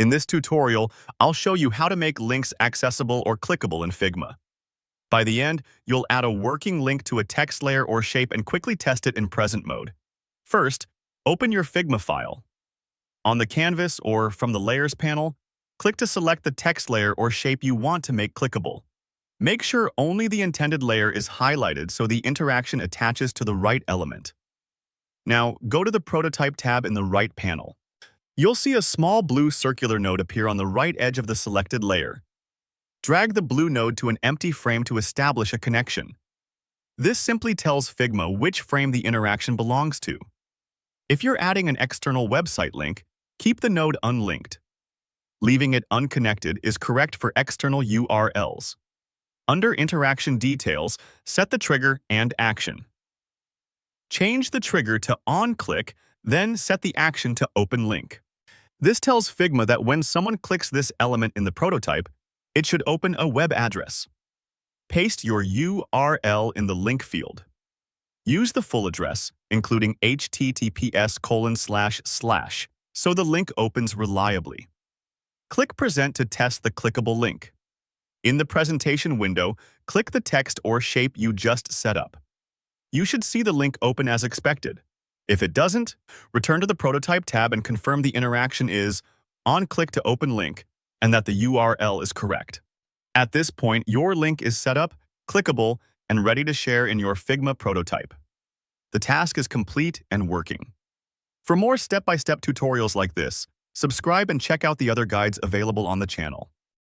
In this tutorial, I'll show you how to make links accessible or clickable in Figma. By the end, you'll add a working link to a text layer or shape and quickly test it in present mode. First, open your Figma file. On the canvas or from the Layers panel, click to select the text layer or shape you want to make clickable. Make sure only the intended layer is highlighted so the interaction attaches to the right element. Now, go to the Prototype tab in the right panel. You'll see a small blue circular node appear on the right edge of the selected layer. Drag the blue node to an empty frame to establish a connection. This simply tells Figma which frame the interaction belongs to. If you're adding an external website link, keep the node unlinked. Leaving it unconnected is correct for external URLs. Under Interaction Details, set the trigger and action. Change the trigger to OnClick, then set the action to Open Link. This tells Figma that when someone clicks this element in the prototype, it should open a web address. Paste your URL in the link field. Use the full address, including https:// so the link opens reliably. Click Present to test the clickable link. In the presentation window, click the text or shape you just set up. You should see the link open as expected. If it doesn't, return to the Prototype tab and confirm the interaction is OnClick to Open Link and that the URL is correct. At this point, your link is set up, clickable, and ready to share in your Figma prototype. The task is complete and working. For more step-by-step tutorials like this, subscribe and check out the other guides available on the channel.